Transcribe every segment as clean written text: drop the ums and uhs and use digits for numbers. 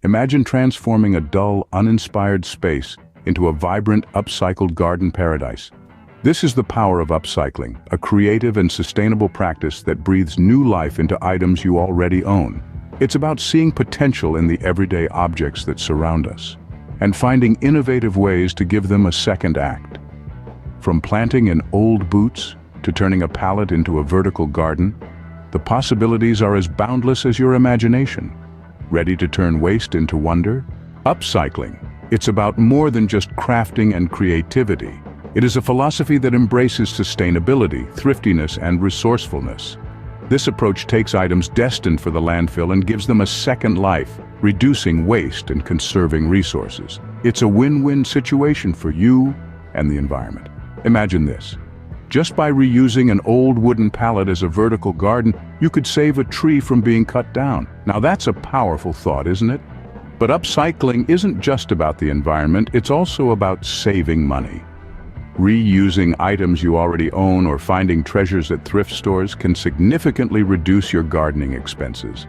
Imagine transforming a dull, uninspired space into a vibrant, upcycled garden paradise. This is the power of upcycling, a creative and sustainable practice that breathes new life into items you already own. It's about seeing potential in the everyday objects that surround us, and finding innovative ways to give them a second act. From planting in old boots to turning a pallet into a vertical garden, the possibilities are as boundless as your imagination. Ready to turn waste into wonder? Upcycling. It's about more than just crafting and creativity. It is a philosophy that embraces sustainability, thriftiness, and resourcefulness. This approach takes items destined for the landfill and gives them a second life, reducing waste and conserving resources. It's a win-win situation for you and the environment. Imagine this. Just by reusing an old wooden pallet as a vertical garden, you could save a tree from being cut down. Now that's a powerful thought, isn't it? But upcycling isn't just about the environment, it's also about saving money. Reusing items you already own or finding treasures at thrift stores can significantly reduce your gardening expenses.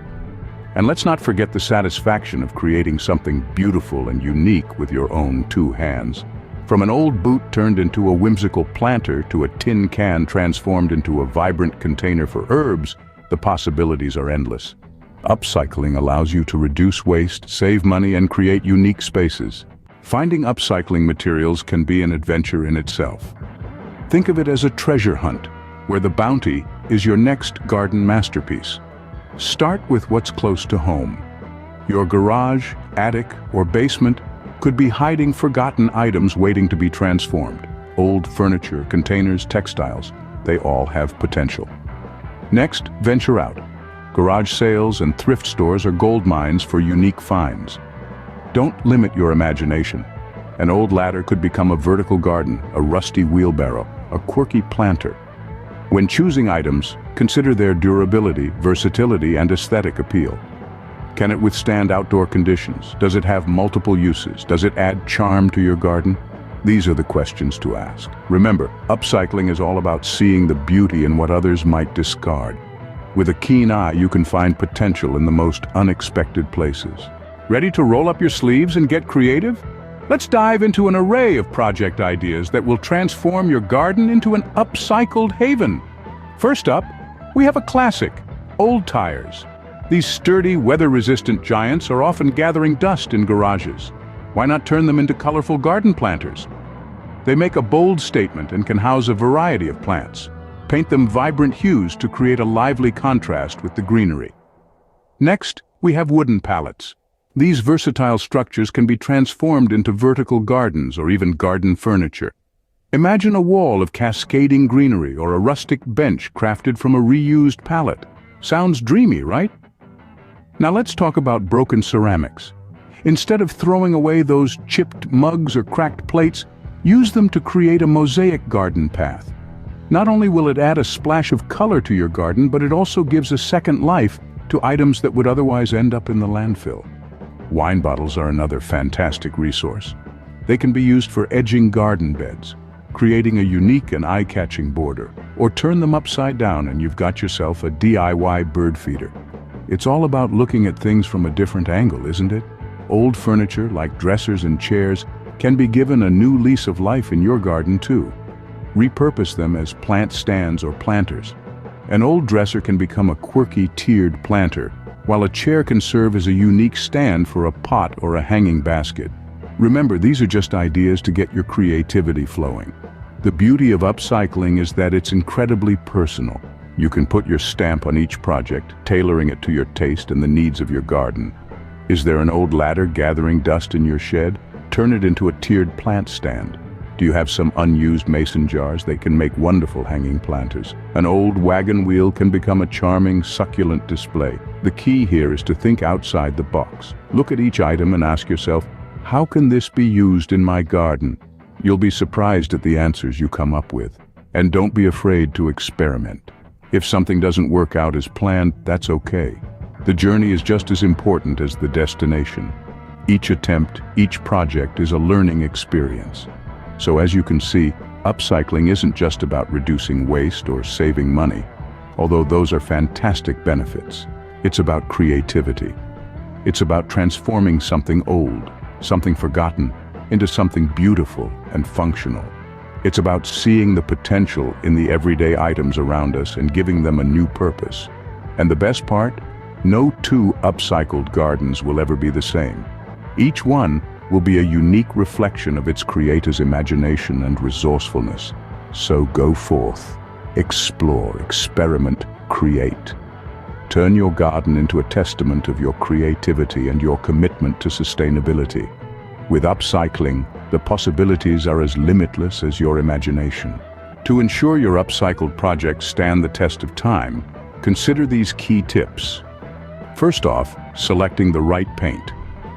And let's not forget the satisfaction of creating something beautiful and unique with your own two hands. From an old boot turned into a whimsical planter to a tin can transformed into a vibrant container for herbs, the possibilities are endless. Upcycling allows you to reduce waste, save money, and create unique spaces. Finding upcycling materials can be an adventure in itself. Think of it as a treasure hunt, where the bounty is your next garden masterpiece. Start with what's close to home. Your garage, attic, or basement could be hiding forgotten items waiting to be transformed. Old furniture, containers, textiles, they all have potential. Next, venture out. Garage sales and thrift stores are gold mines for unique finds. Don't limit your imagination. An old ladder could become a vertical garden, a rusty wheelbarrow, a quirky planter. When choosing items, consider their durability, versatility, and aesthetic appeal. Can it withstand outdoor conditions? Does it have multiple uses? Does it add charm to your garden? These are the questions to ask. Remember, upcycling is all about seeing the beauty in what others might discard. With a keen eye, you can find potential in the most unexpected places. Ready to roll up your sleeves and get creative? Let's dive into an array of project ideas that will transform your garden into an upcycled haven. First up, we have a classic, old tires. These sturdy, weather-resistant giants are often gathering dust in garages. Why not turn them into colorful garden planters? They make a bold statement and can house a variety of plants. Paint them vibrant hues to create a lively contrast with the greenery. Next, we have wooden pallets. These versatile structures can be transformed into vertical gardens or even garden furniture. Imagine a wall of cascading greenery or a rustic bench crafted from a reused pallet. Sounds dreamy, right? Now let's talk about broken ceramics. Instead of throwing away those chipped mugs or cracked plates, use them to create a mosaic garden path. Not only will it add a splash of color to your garden, but it also gives a second life to items that would otherwise end up in the landfill. Wine bottles are another fantastic resource. They can be used for edging garden beds, creating a unique and eye-catching border, or turn them upside down and you've got yourself a DIY bird feeder. It's all about looking at things from a different angle, isn't it? Old furniture, like dressers and chairs, can be given a new lease of life in your garden too. Repurpose them as plant stands or planters. An old dresser can become a quirky tiered planter, while a chair can serve as a unique stand for a pot or a hanging basket. Remember, these are just ideas to get your creativity flowing. The beauty of upcycling is that it's incredibly personal. You can put your stamp on each project, tailoring it to your taste and the needs of your garden. Is there an old ladder gathering dust in your shed? Turn it into a tiered plant stand. Do you have some unused mason jars? They can make wonderful hanging planters. An old wagon wheel can become a charming, succulent display. The key here is to think outside the box. Look at each item and ask yourself, how can this be used in my garden? You'll be surprised at the answers you come up with. And don't be afraid to experiment. If something doesn't work out as planned, that's okay. The journey is just as important as the destination. Each attempt, each project is a learning experience. So as you can see, upcycling isn't just about reducing waste or saving money, although those are fantastic benefits. It's about creativity. It's about transforming something old, something forgotten, into something beautiful and functional. It's about seeing the potential in the everyday items around us and giving them a new purpose. And the best part? No two upcycled gardens will ever be the same. Each one will be a unique reflection of its creator's imagination and resourcefulness. So go forth, explore, experiment, create. Turn your garden into a testament of your creativity and your commitment to sustainability. With upcycling, the possibilities are as limitless as your imagination. To ensure your upcycled projects stand the test of time, consider these key tips. First off, selecting the right paint.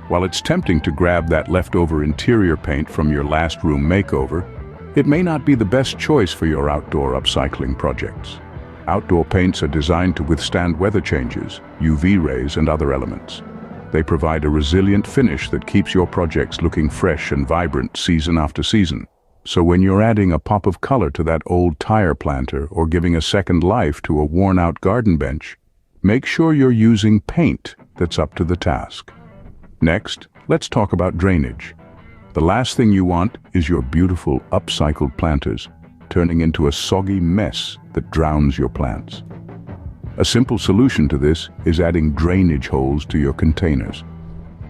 While it's tempting to grab that leftover interior paint from your last room makeover, it may not be the best choice for your outdoor upcycling projects. Outdoor paints are designed to withstand weather changes, UV rays, and other elements. They provide a resilient finish that keeps your projects looking fresh and vibrant season after season. So when you're adding a pop of color to that old tire planter or giving a second life to a worn-out garden bench, make sure you're using paint that's up to the task. Next, let's talk about drainage. The last thing you want is your beautiful upcycled planters turning into a soggy mess that drowns your plants. A simple solution to this is adding drainage holes to your containers.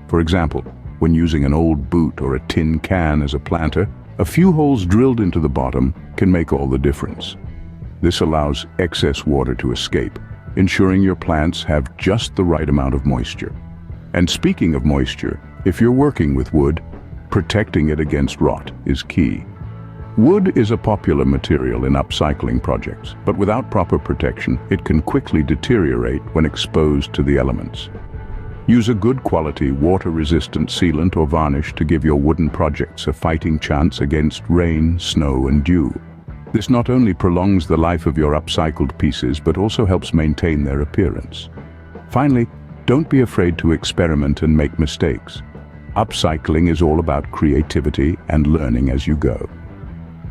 For example, when using an old boot or a tin can as a planter, a few holes drilled into the bottom can make all the difference. This allows excess water to escape, ensuring your plants have just the right amount of moisture. And speaking of moisture, if you're working with wood, protecting it against rot is key. Wood is a popular material in upcycling projects, but without proper protection, it can quickly deteriorate when exposed to the elements. Use a good quality, water-resistant sealant or varnish to give your wooden projects a fighting chance against rain, snow, and dew. This not only prolongs the life of your upcycled pieces, but also helps maintain their appearance. Finally, don't be afraid to experiment and make mistakes. Upcycling is all about creativity and learning as you go.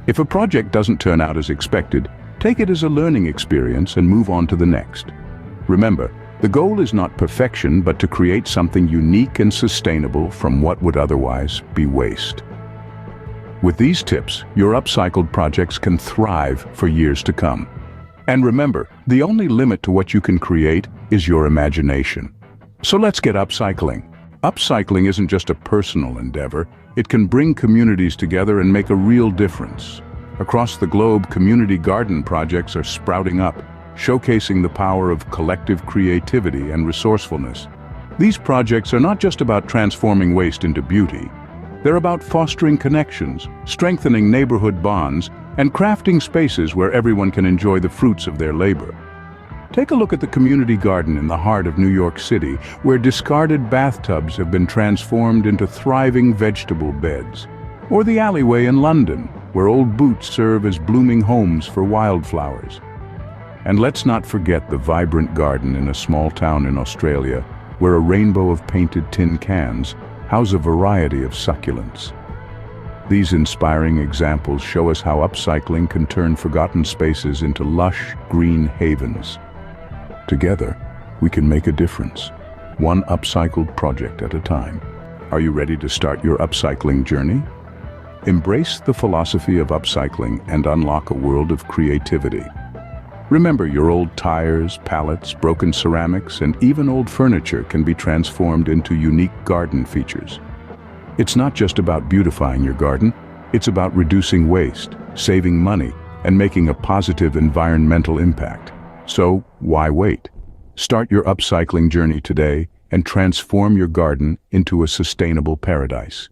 If a project doesn't turn out as expected, take it as a learning experience and move on to the next. Remember, the goal is not perfection, but to create something unique and sustainable from what would otherwise be waste. With these tips, your upcycled projects can thrive for years to come. And remember, the only limit to what you can create is your imagination. So let's get upcycling. Upcycling isn't just a personal endeavor, it can bring communities together and make a real difference. Across the globe, community garden projects are sprouting up, showcasing the power of collective creativity and resourcefulness. These projects are not just about transforming waste into beauty. They're about fostering connections, strengthening neighborhood bonds, and crafting spaces where everyone can enjoy the fruits of their labor. Take a look at the community garden in the heart of New York City, where discarded bathtubs have been transformed into thriving vegetable beds. Or the alleyway in London, where old boots serve as blooming homes for wildflowers. And let's not forget the vibrant garden in a small town in Australia, where a rainbow of painted tin cans house a variety of succulents. These inspiring examples show us how upcycling can turn forgotten spaces into lush, green havens. Together, we can make a difference, one upcycled project at a time. Are you ready to start your upcycling journey? Embrace the philosophy of upcycling and unlock a world of creativity. Remember, your old tires, pallets, broken ceramics, and even old furniture can be transformed into unique garden features. It's not just about beautifying your garden, it's about reducing waste, saving money, and making a positive environmental impact. So, why wait? Start your upcycling journey today and transform your garden into a sustainable paradise.